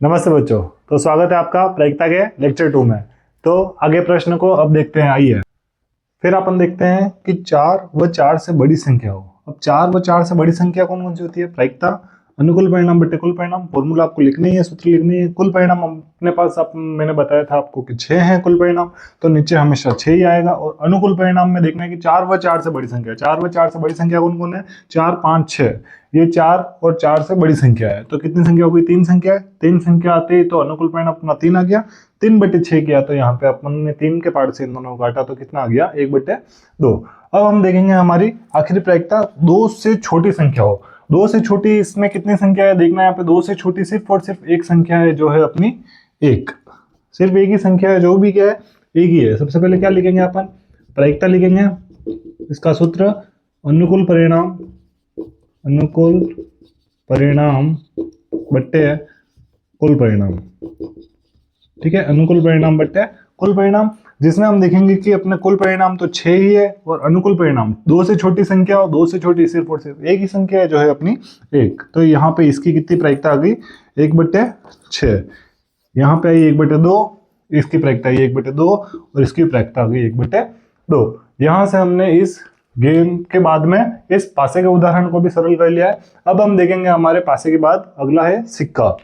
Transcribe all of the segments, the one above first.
नमस्ते बच्चों। तो स्वागत है आपका प्रायिकता के लेक्चर 2 में। तो आगे प्रश्न को अब देखते हैं। आइए फिर अपन देखते हैं कि 4 व 4 से बड़ी संख्या हो। अब 4 व 4 से बड़ी संख्या कौन कौन सी होती है? प्रायिकता, अनुकूल परिणाम बटे कुल परिणाम। फॉर्मूला आपको लिखनी है, सूत्र लिखनी है। कुल परिणाम अपने पास मैंने बताया था आपको कि 6 है कुल परिणाम, तो नीचे हमेशा 6 ही आएगा। और अनुकूल परिणाम में देखना है कि 4 व 4 से बड़ी संख्या। 4 व 4 से बड़ी संख्या कौन कौन है? 4, 5, 6। ये 4 और 4 से बड़ी संख्या है। तो कितनी संख्या हो गई? 3 संख्या है। 3 संख्या आते ही तो अनुकूल परिणाम अपना 3 आ गया। 3/6 किया तो यहाँ पे अपन ने 3 के पार्ट से इन दोनों को काटा तो कितना आ गया? 1/2। अब हम देखेंगे हमारी आखिरी प्रायिकता 2 से छोटी संख्या हो। 2 से छोटी इसमें कितनी संख्या है देखना है। यहाँ पे 2 से छोटी सिर्फ और सिर्फ एक संख्या है, जो है अपनी 1। सिर्फ एक ही संख्या है, जो भी क्या है, एक ही है। सबसे पहले क्या लिखेंगे अपन? प्रायिकता लिखेंगे। इसका सूत्र अनुकूल परिणाम बट्टे कुल परिणाम। ठीक है, अनुकूल परिणाम बट्टे कुल परिणाम, जिसमें हम देखेंगे कि अपने कुल परिणाम तो 6 ही है और अनुकूल परिणाम 2 से छोटी संख्या और 2 से छोटी सिर्फ और सिर्फ एक ही संख्या है, जो है अपनी 1। तो यहाँ पे इसकी कितनी प्रायिकता आ गई? 1/6। यहाँ पे आई 1/2, इसकी प्रायिकता आई 1/2 और इसकी प्रायिकता आ गई 1/2। यहाँ से हमने इस गेम के बाद में इस पासे के उदाहरण को भी सरल कर लिया है। अब हम देखेंगे हमारे पासे के बाद अगला है सिक्का।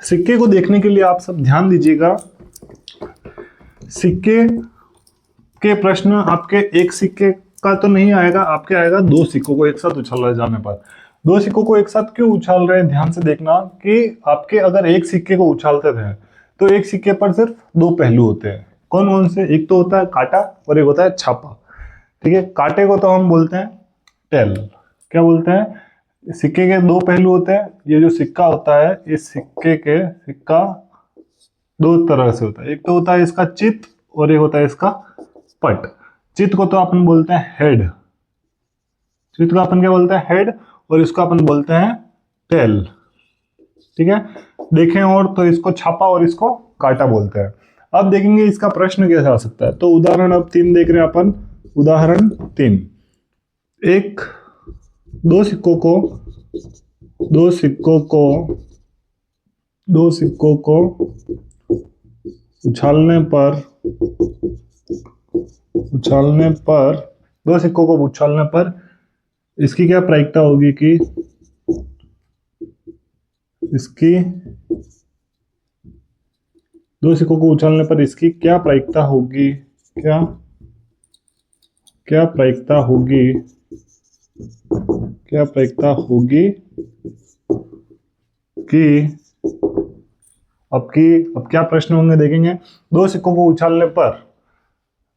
सिक्के को देखने के लिए आप सब ध्यान दीजिएगा। सिक्के के प्रश्न आपके एक सिक्के का तो नहीं आएगा, आपके आएगा 2 सिक्कों को एक साथ उछाले जाने पर। 2 सिक्कों को एक साथ क्यों उछाल रहे हैं, ध्यान से देखना कि आपके अगर एक सिक्के को उछालते थे तो एक सिक्के पर सिर्फ 2 पहलू होते हैं। कौन कौन से? एक तो होता है कांटा और एक होता है छापा। ठीक है, कांटे को तो हम बोलते हैं टेल। क्या बोलते हैं? सिक्के के 2 पहलू होते हैं। ये जो सिक्का होता है, इस सिक्का 2 तरह से होता है। एक तो होता है इसका चित्त और एक होता है इसका पट। चित्त को तो अपन बोलते हैं हेड। चित्त को अपन क्या बोलते हैं? हेड। और इसको अपन बोलते हैं टेल। ठीक है, देखें और तो इसको छापा और इसको कांटा बोलते हैं। अब देखेंगे इसका प्रश्न कैसे आ सकता है। तो उदाहरण अब 3 देख रहे हैं अपन। उदाहरण 3, दो सिक्कों को उछालने पर इसकी क्या प्रायिकता होगी कि इसकी 2 सिक्कों को उछालने पर इसकी क्या प्रायिकता होगी? क्या प्रायिकता होगी कि अब क्या प्रश्न होंगे देखेंगे। 2 सिक्कों को उछालने पर,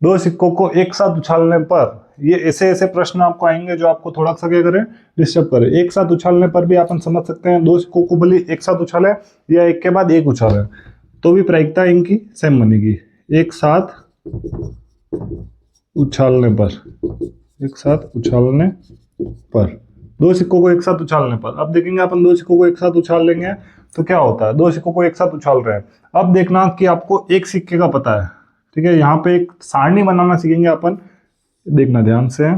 2 सिक्कों को एक साथ उछालने पर, ये ऐसे प्रश्न आपको आएंगे जो आपको थोड़ा सा क्या करें, डिस्टर्ब करें। एक साथ उछालने पर भी अपन समझ सकते हैं 2 सिक्कों को भले एक साथ उछाले या एक के बाद एक उछाले तो भी प्रायिकता इनकी सेम बनेगी। एक साथ उछालने पर 2 सिक्कों को एक साथ उछालने पर। अब देखेंगे अपन 2 सिक्कों को एक साथ उछाल लेंगे तो क्या होता है। 2 सिक्कों को एक साथ उछाल रहे हैं। अब देखना कि आपको एक सिक्के का पता है। ठीक है, यहाँ पे एक सारणी बनाना सीखेंगे अपन। देखना ध्यान से,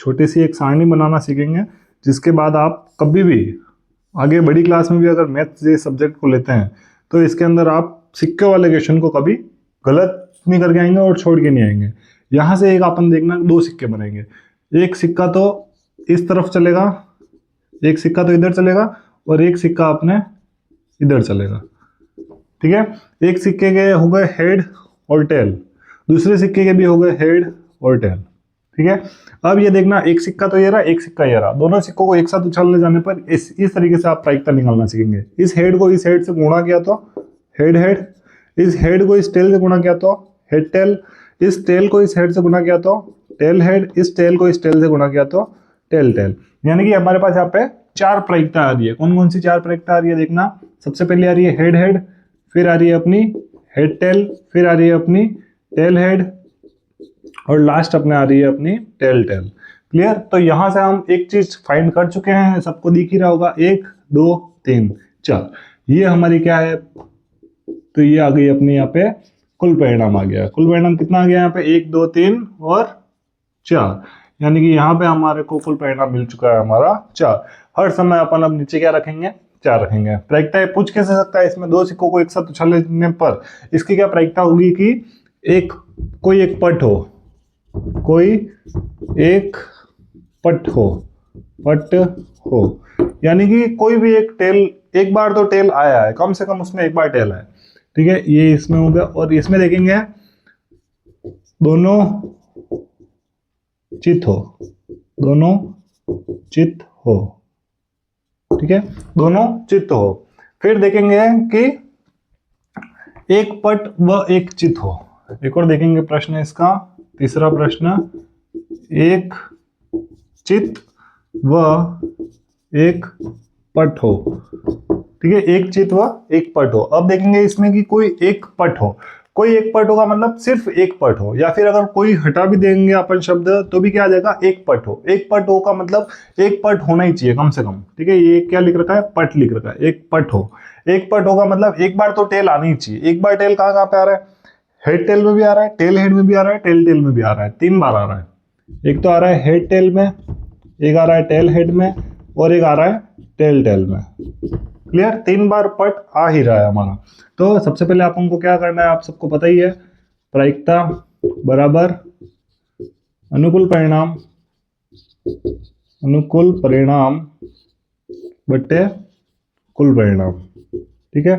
छोटी सी एक सारणी बनाना सीखेंगे, जिसके बाद आप कभी भी आगे बड़ी क्लास में भी अगर मैथ्स ये सब्जेक्ट को लेते हैं तो इसके अंदर आप सिक्के वाले क्वेश्चन को कभी गलत नहीं करके आएंगे और छोड़ के नहीं आएंगे। यहाँ से एक अपन देखना 2 सिक्के बनेंगे। एक सिक्का तो इस तरफ चलेगा, एक सिक्का तो इधर चलेगा और एक सिक्का अपने इधर चलेगा। ठीक है, एक सिक्के के हो गए हेड और टेल, दूसरे सिक्के के भी हो गए हेड और टेल। ठीक है, अब ये देखना एक सिक्का तो ये रहा, एक सिक्का ये रहा। दोनों सिक्कों को एक साथ उछालने जाने पर इस तरीके से आप प्रायिकता निकालना सीखेंगे। इस हेड को इस हेड से गुणा किया तो हेड, इस हेड को इस टेल से गुणा किया तो हेड टेल, इस टेल को इस हेड से गुणा किया तो टेल हेड, इस टेल को इस टेल से गुणा किया तो टेल टेल। यानी कि हमारे पास यहाँ पे 4 प्रायिकता आ रही है। कौन कौन सी 4 प्रायिकता आ रही है देखना। सबसे पहले आ रही है हेड हेड, फिर आ रही है अपनी हेड टेल, फिर आ रही है अपनी टेल हेड और लास्ट अपने आ रही है अपनी टेल टेल। क्लियर? तो यहां से हम एक चीज फाइंड कर चुके हैं, सबको दिख ही रहा होगा। 1 2 3 4, ये हमारी क्या है? तो ये आ गई अपनी यहाँ पे कुल परिणाम आ गया। कुल परिणाम कितना आ गया यहाँ पे? 1 2 3 और 4। यानी कि यहाँ पे हमारे को कुल परिणाम मिल चुका है हमारा 4। हर समय अपन अब नीचे क्या रखेंगे, 4 रखेंगे। प्रायिकता पूछ कैसे सकता है, इसमें 2 सिक्कों को एक साथ उछालने पर इसकी क्या प्रायिकता होगी कि कोई एक पट हो, कोई एक पट हो, यानी कि कोई भी एक टेल, एक बार तो टेल आया है, कम से कम उसमें एक बार टेल है, ठीक है। ये इसमें हो गया। और इसमें देखेंगे दोनों चित हो, ठीक है, दोनों चित हो। फिर देखेंगे कि एक पट व एक चित हो। एक और देखेंगे प्रश्न इसका, तीसरा प्रश्न, एक चित व एक पट हो, ठीक है, एक चित व एक पट हो। अब देखेंगे इसमें कि कोई एक पट हो, कोई एक पट होगा मतलब सिर्फ एक पट हो, या फिर अगर कोई हटा भी देंगे अपन शब्द तो भी क्या आ जाएगा, एक पट हो। एक पट हो का मतलब एक पट होना ही चाहिए कम से कम, ठीक है। ये क्या लिख रखा है, पट लिख रखा है, एक पट हो। एक पट होगा मतलब एक बार तो टेल आनी ही चाहिए। एक बार टेल कहाँ कहाँ पे आ रहा है, हेड टेल में भी आ रहा है, टेल हेड में भी आ रहा है, टेल टेल में भी आ रहा है, 3 बार आ रहा है। एक तो आ रहा है हेड टेल में, एक आ रहा है टेल हेड में, और एक आ रहा है टेल टेल में। क्लियर, 3 बार पट आ ही रहा है हमारा। तो सबसे पहले अपन को क्या करना है, आप सबको पता ही है, प्रायिकता बराबर अनुकूल परिणाम बट्टे कुल परिणाम, ठीक है।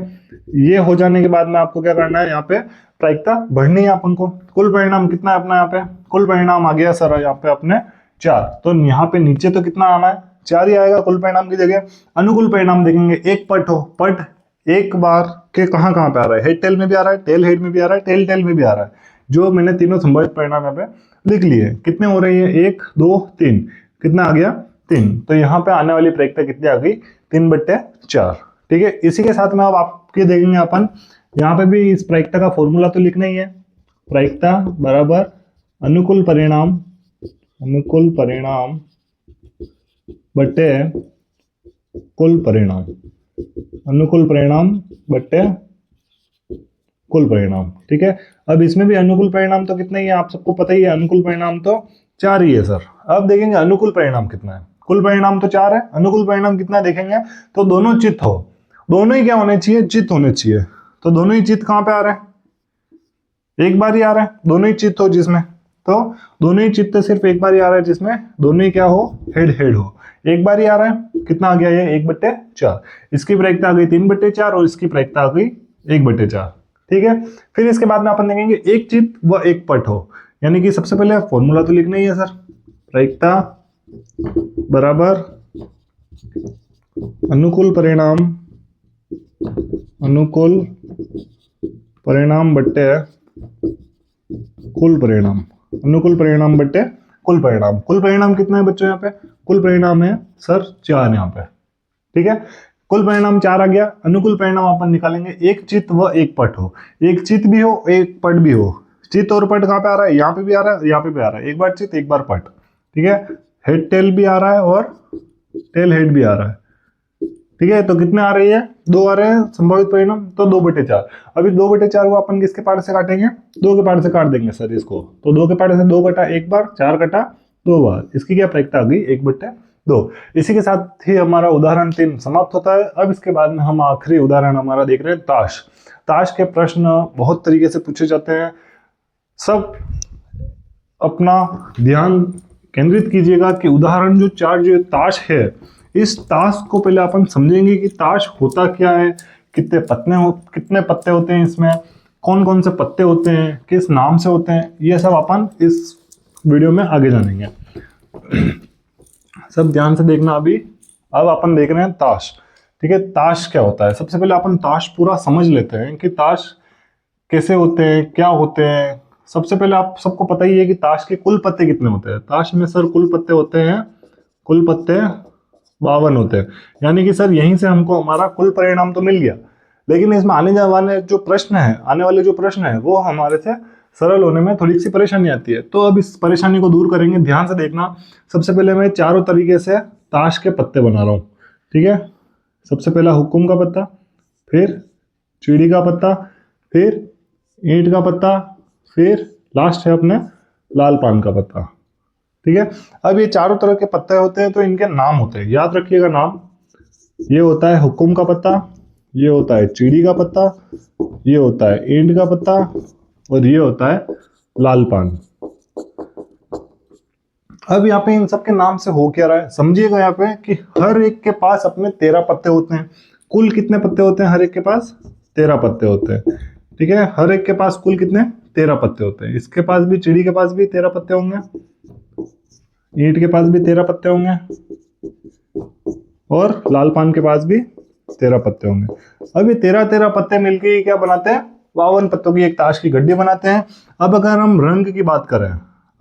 ये हो जाने के बाद में आपको क्या करना है, यहाँ पे प्रायिकता बढ़नी है अपन को। कुल परिणाम कितना है अपना, यहाँ पे कुल परिणाम आ गया सर यहाँ पे अपने 4, तो यहाँ पे नीचे तो कितना आना है, 4 ही आएगा कुल परिणाम की जगह। अनुकूल परिणाम देखेंगे, एक पट हो, पट एक बार के कहाँ कहाँ पे आ रहा है, हेड टेल में भी आ रहा है, टेल हेड में भी आ रहा है, टेल टेल में भी आ रहा है। जो मैंने तीनों संभावित परिणाम यहाँ पे लिख लिए। कितने हो रही है, 1 2 3, कितना आ गया 3। तो यहाँ पे आने वाली प्रायिकता कितनी आ गई, 3/4, ठीक है। इसी के साथ में अब आपके देखेंगे अपन, यहाँ पे भी इस प्रायिकता का फॉर्मूला तो लिखना ही है। प्रायिकता बराबर अनुकूल परिणाम बट्टे कुल परिणाम, अनुकूल परिणाम बट्टे कुल परिणाम, ठीक है। अब इसमें भी अनुकूल परिणाम तो कितने ही है, आप सबको पता ही है, अनुकूल परिणाम तो 4 ही है सर। अब देखेंगे अनुकूल परिणाम कितना है, कुल परिणाम तो 4 है, अनुकूल परिणाम कितना देखेंगे, तो दोनों चित हो, दोनों ही क्या होने चाहिए, चित होने चाहिए। तो दोनों ही चित कहाँ पे आ रहे हैं, एक बार ही आ रहा है, दोनों ही चित हो जिसमें, तो दोनों ही चित्त सिर्फ एक बार ही आ रहा है जिसमें दोनों ही क्या हो, हेड हेड हो, एक बार ही आ रहा है। कितना आ गया ये, 1/4। इसकी प्रायिकता आ गई 3/4 और इसकी प्रायिकता आ गई 1/4, ठीक है। फिर इसके बाद में अपन देखेंगे एक चित व एक पट हो, यानी कि सबसे पहले फॉर्मूला तो लिखना ही है सर, प्रायिकता बराबर अनुकूल परिणाम बट्टे कुल परिणाम, अनुकूल परिणाम बट्टे कुल परिणाम। कुल परिणाम कितना है बच्चों, यहाँ पे कुल परिणाम है सर 4 यहाँ पे, ठीक है। कुल परिणाम 4 आ गया। अनुकूल परिणाम अपन निकालेंगे, एक चित व एक पट हो, एक चित भी हो एक पट भी हो। चित और पट कहाँ पे आ रहा है, यहाँ पे भी आ रहा है, यहाँ पे भी आ रहा है, एक बार चित एक बार पट, ठीक है। हेड टेल भी आ रहा है और टेल हेड भी आ रहा है, ठीक है। तो कितने आ रही है, 2 आ रहे हैं संभावित परिणाम, तो 2/4। अभी 2/4 को अपन किसके पार्ट से काटेंगे, 2 के पार्ट से काट देंगे सर इसको। तो 2 के पार्ट से 2 कटा एक बार, 4 कटा 2 बार, इसकी क्या प्रायिकता आ गई, 1/2। इसी के साथ ही हमारा उदाहरण 3 समाप्त होता है। अब इसके बाद में हम आखिरी उदाहरण हमारा देख रहे हैं ताश। ताश के प्रश्न बहुत तरीके से पूछे जाते हैं, सब अपना ध्यान केंद्रित कीजिएगा कि उदाहरण जो 4 जो ताश है, इस ताश को पहले अपन समझेंगे कि ताश होता क्या है, कितने पत्ते होते हैं इसमें, कौन कौन से पत्ते होते हैं, किस नाम से होते हैं, ये सब अपन इस वीडियो में आगे जानेंगे। सब ध्यान से देखना। अभी अब अपन देख रहे हैं ताश, ठीक है। ताश क्या होता है, सबसे पहले अपन ताश पूरा समझ लेते हैं कि ताश कैसे होते हैं, क्या होते हैं। सबसे पहले आप सबको पता ही है कि ताश के कुल पत्ते कितने होते हैं। ताश में सर कुल पत्ते होते हैं, कुल पत्ते 52 होते हैं। यानी कि सर यहीं से हमको हमारा कुल परिणाम तो मिल गया, लेकिन इसमें आने वाले जो प्रश्न है वो हमारे से सरल होने में थोड़ी सी परेशानी आती है। तो अब इस परेशानी को दूर करेंगे, ध्यान से देखना। सबसे पहले मैं चारों तरीके से ताश के पत्ते बना रहा हूँ, ठीक है। सबसे पहला हुक्म का पत्ता, फिर चीड़ी का पत्ता, फिर ईंट का पत्ता, फिर लास्ट है अपने लाल पान का पत्ता, ठीक है। अब ये चारों तरह के पत्ते होते हैं तो इनके नाम होते हैं, याद रखिएगा नाम। ये होता है हुक्म का पत्ता, ये होता है चीड़ी का पत्ता, ये होता है ईंट का पत्ता, और ये होता है लाल पान। अब यहाँ पे इन सब के नाम से हो क्या रहा है समझिएगा यहाँ पे कि हर एक के पास अपने 13 पत्ते होते हैं। कुल कितने पत्ते होते हैं हर एक के पास? 13 पत्ते होते हैं। ठीक है, हर एक के पास कुल कितने? 13 पत्ते होते हैं। इसके पास भी, चिड़ी के पास भी 13 पत्ते होंगे, ईंट के पास भी 13 पत्ते होंगे, और लाल पान के पास भी 13 पत्ते होंगे। अब ये 13 पत्ते मिलके क्या बनाते हैं? 52 पत्तों की एक ताश की गड्डी बनाते हैं। अब अगर हम रंग की बात करें,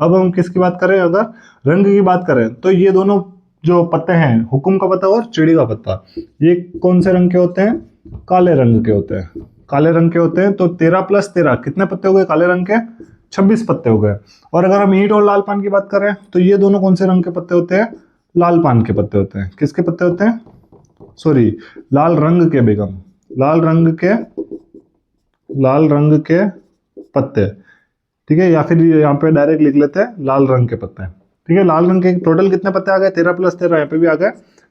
अब हम किसकी बात करें? अगर रंग की बात करें तो ये दोनों जो पत्ते हैं, हुक्म का पत्ता और चिड़ी का पत्ता, ये कौन से रंग के होते हैं? काले रंग के होते हैं। काले रंग के होते हैं। तो 13 + 13 कितने पत्ते हो गए काले रंग के? 26 पत्ते हो गए। और अगर हम ईंट और लाल पान की बात करें तो ये दोनों कौन से रंग के पत्ते होते हैं? लाल पान के पत्ते होते हैं। किसके पत्ते होते हैं? सॉरी, लाल रंग के बेगम, लाल रंग के पत्ते। ठीक है, या फिर यहाँ पे डायरेक्ट लिख लेते हैं लाल रंग के पत्ते। ठीक है, लाल रंग के टोटल कितने पत्ते आ गए? 13 + 13, यहाँ पे भी आ गए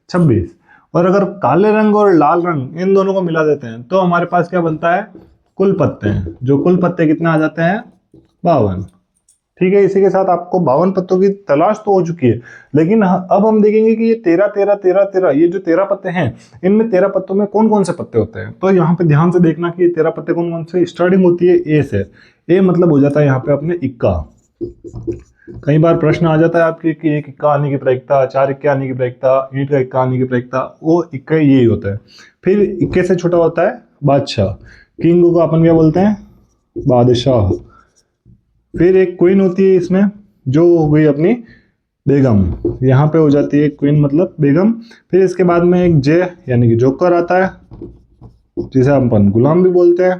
26। और अगर काले रंग और लाल रंग इन दोनों को मिला देते हैं तो हमारे पास क्या बनता है? कुल पत्ते हैं। जो कुल पत्ते कितने आ जाते हैं? 52। ठीक है, इसी के साथ आपको 52 पत्तों की तलाश तो हो चुकी है। लेकिन अब हम देखेंगे कि ये 13 13 13 13, ये जो 13 पत्ते हैं, इनमें 13 पत्तों में कौन कौन से पत्ते होते हैं। तो यहाँ पे ध्यान से देखना कि ये 13 पत्ते कौन कौन से। स्टार्टिंग होती है ए से। ए मतलब हो जाता है यहाँ पे अपने इक्का। कई बार प्रश्न आ जाता है आपके कि एक इक्का आने की प्रायिकता, 4 इक्के आने की प्रायिकता, ईंट का इक्का आने की प्रायिकता, वो इक्का यही होता है। फिर इक्के से छोटा होता है बादशाह, किंग को अपन क्या बोलते हैं? बादशाह। फिर एक क्वीन होती है इसमें, जो हो गई अपनी बेगम। यहाँ पे हो जाती है क्वीन मतलब बेगम। फिर इसके बाद में एक जे यानी कि जोकर आता है, जिसे हम अपन गुलाम भी बोलते हैं।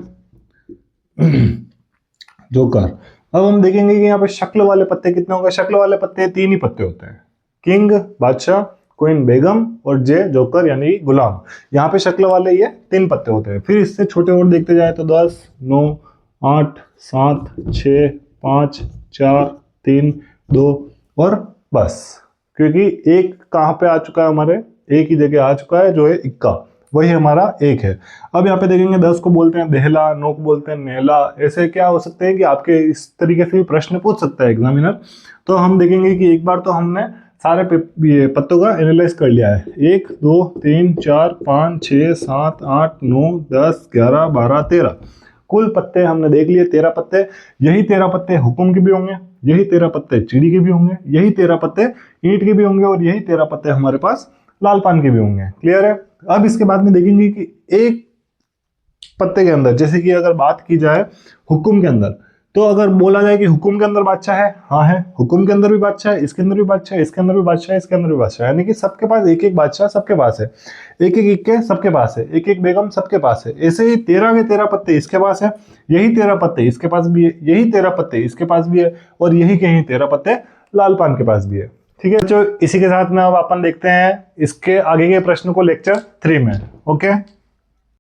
जोकर। अब हम देखेंगे कि यहाँ पे शक्ल वाले पत्ते कितने होंगे। शक्ल वाले पत्ते 3 ही पत्ते होते हैं, किंग बादशाह, क्वीन बेगम, और जे जोकर यानी गुलाम। यहाँ पे शक्ल वाले ये 3 पत्ते होते हैं। फिर इससे छोटे और देखते जाए तो 10 9 8 7 6 5 4 3 2 और बस। क्योंकि एक कहाँ पे आ चुका है? हमारे एक ही जगह आ चुका है, जो है इक्का, वही हमारा एक है। अब यहाँ पे देखेंगे 10 को बोलते हैं देहला, 9 को बोलते हैं नेहला। ऐसे क्या हो सकते हैं कि आपके इस तरीके से भी प्रश्न पूछ सकता है एग्जामिनर। तो हम देखेंगे कि एक बार तो हमने सारे ये पत्तों का एनालाइज कर लिया है। 1 2 3 4 5 6 7 8 9 10 11 12 13 कुल पत्ते हमने देख लिए 13 पत्ते। यही 13 पत्ते हुक्म के भी होंगे, यही 13 पत्ते चिड़ी के भी होंगे, यही 13 पत्ते ईंट के भी होंगे, और यही 13 पत्ते हमारे पास लाल पान के भी होंगे। क्लियर है? अब इसके बाद में देखेंगे कि एक पत्ते के अंदर, जैसे कि अगर बात की जाए हुक्म के अंदर, तो अगर बोला जाए कि हुक्म के अंदर बादशाह है, हाँ है, हुक्म के अंदर भी बादशाह है, इसके अंदर भी बादशाह है, इसके अंदर भी बादशाह है, इसके अंदर भी बादशाह है। यानी कि सबके पास एक एक बादशाह सबके पास है, एक एक इक्के सबके पास है, एक एक बेगम सबके पास है। ऐसे ही 13 के 13 पत्ते इसके पास है, यही 13 पत्ते इसके पास भी है, यही 13 पत्ते इसके पास भी है, और यही के 13 पत्ते लाल पान के पास भी है। ठीक है बच्चों, इसी के साथ में अब अपन देखते हैं इसके आगे के प्रश्न को लेक्चर 3 में। ओके।